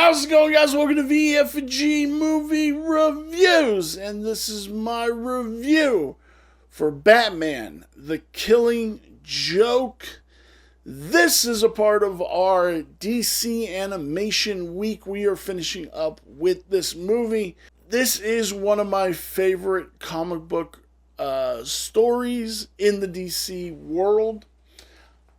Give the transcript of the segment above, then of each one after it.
How's it going, guys? Welcome to VFG Movie Reviews, and this is my review for Batman, The Killing Joke. This is a part of our DC Animation Week. We are finishing up with this movie. This is one of my favorite comic book stories in the DC world.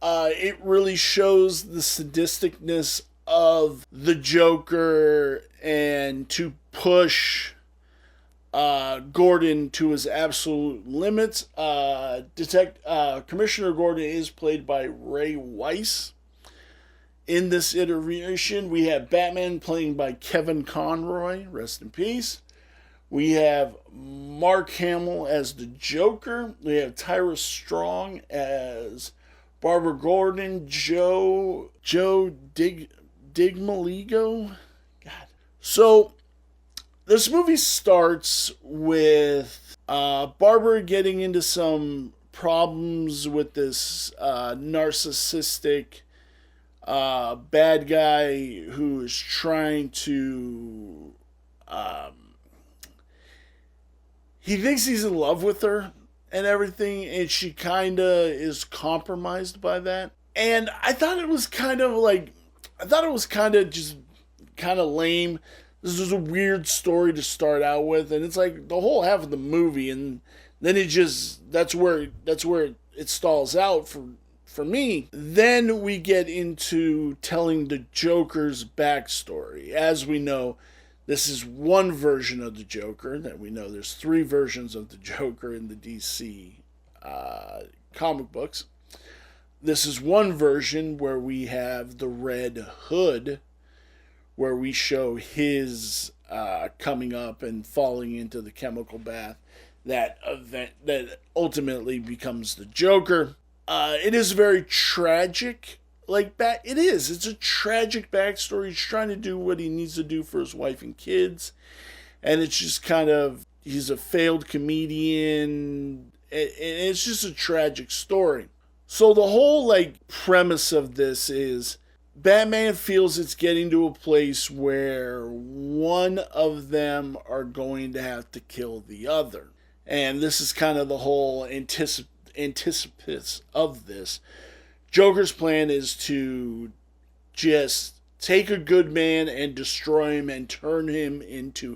It really shows the sadisticness of the Joker and to push Gordon to his absolute limits. Commissioner Gordon is played by Ray Weiss. In this iteration, we have Batman played by Kevin Conroy, rest in peace. We have Mark Hamill as the Joker. We have Tyra Strong as Barbara Gordon, Joe Digmaligo. God. So, this movie starts with Barbara getting into some problems with this narcissistic bad guy who is trying to... he thinks he's in love with her and everything, and she kind of is compromised by that. And I thought it was kind of lame. This was a weird story to start out with, and it's like the whole half of the movie, and then that's where it stalls out for me. Then we get into telling the Joker's backstory. As we know, this is one version of the Joker that we know. There's three versions of the Joker in the DC comic books. This is one version where we have the Red Hood, where we show his coming up and falling into the chemical bath, that event that ultimately becomes the Joker. It is very tragic. It's a tragic backstory. He's trying to do what he needs to do for his wife and kids, and it's just kind of, he's a failed comedian, and it's just a tragic story. So the whole premise of this is Batman feels it's getting to a place where one of them are going to have to kill the other, and this is kind of the whole anticipus of this. Joker's plan is to just take a good man and destroy him and turn him into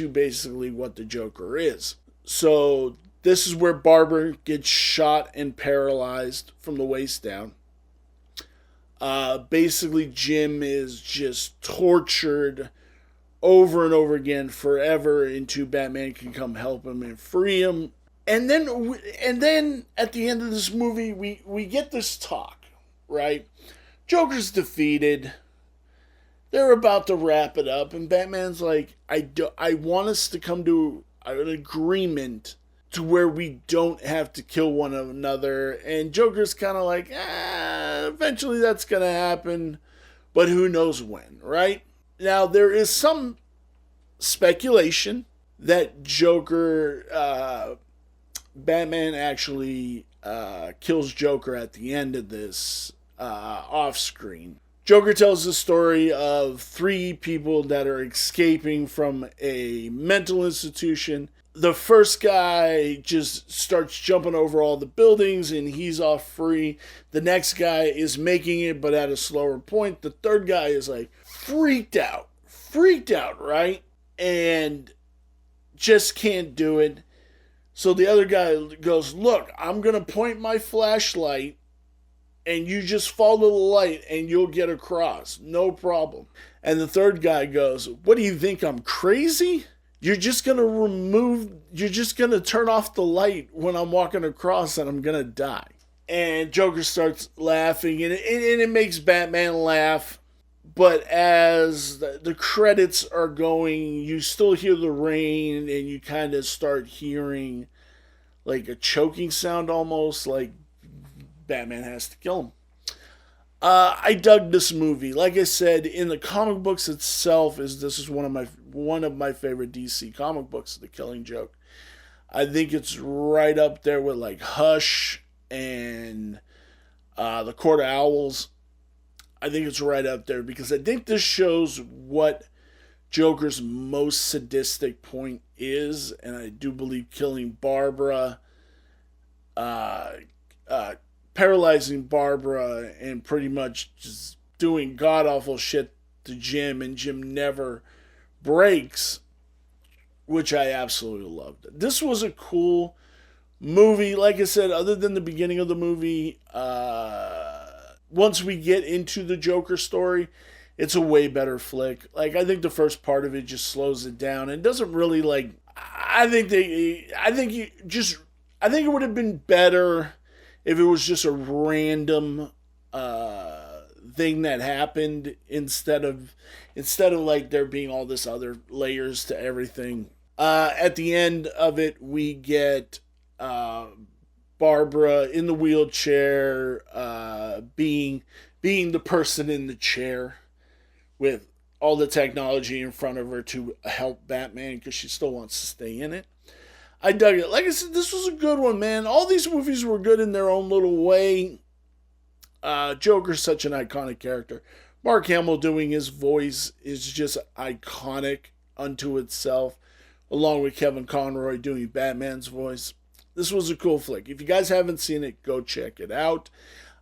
basically what the Joker is. So this is where Barbara gets shot and paralyzed from the waist down. Basically, Jim is just tortured over and over again forever until Batman can come help him and free him. And then at the end of this movie, we get this talk, right? Joker's defeated. They're about to wrap it up, and Batman's like, I want us to come to an agreement to where we don't have to kill one another. And Joker's kind of like, eventually that's going to happen, but who knows when, right? Now, there is some speculation that Batman actually kills Joker at the end of this off-screen. Joker tells the story of three people that are escaping from a mental institution. The first guy just starts jumping over all the buildings and he's off free. The next guy is making it but at a slower point. The third guy is freaked out, right? And just can't do it. So the other guy goes, look, I'm going to point my flashlight and you just follow the light and you'll get across. No problem. And the third guy goes, what do you think, I'm crazy? You're just going to turn off the light when I'm walking across and I'm going to die. And Joker starts laughing and it makes Batman laugh. But as the credits are going, you still hear the rain and you kind of start hearing a choking sound, almost like Batman has to kill him. I dug this movie. Like I said, in the comic books itself, this is one of my favorite DC comic books, The Killing Joke. I think it's right up there with Hush and The Court of Owls. I think it's right up there because I think this shows what Joker's most sadistic point is, and I do believe killing Barbara, uh, uh, paralyzing Barbara, and pretty much just doing god awful shit to Jim, and Jim never breaks, which I absolutely loved. This was a cool movie. Like I said, other than the beginning of the movie, once we get into the Joker story, it's a way better flick. Like, I think the first part of it just slows it down and doesn't really like. I think it would have been better if it was just a random thing that happened instead of like there being all this other layers to everything. At the end of it, we get Barbara in the wheelchair, being the person in the chair with all the technology in front of her to help Batman because she still wants to stay in it. I dug it. Like I said, this was a good one, man. All these movies were good in their own little way. Joker's such an iconic character. Mark Hamill doing his voice is just iconic unto itself, along with Kevin Conroy doing Batman's voice. This was a cool flick. If you guys haven't seen it, go check it out.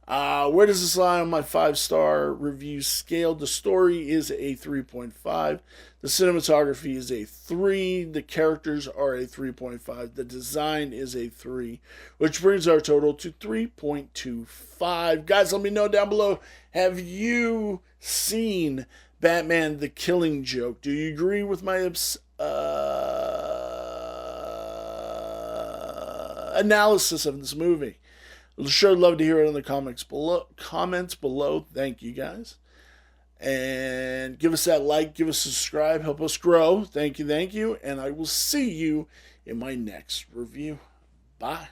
Where does this lie on my 5-star review scale? The story is a 3.5. The cinematography is a 3. The characters are a 3.5. The design is a 3, which brings our total to 3.25. Guys, let me know down below. Have you seen Batman the Killing Joke? Do you agree with my analysis of this movie? I'd sure love to hear it in the comments below. Thank you, guys. And give us that like, give us a subscribe, help us grow. Thank you. And I will see you in my next review. Bye.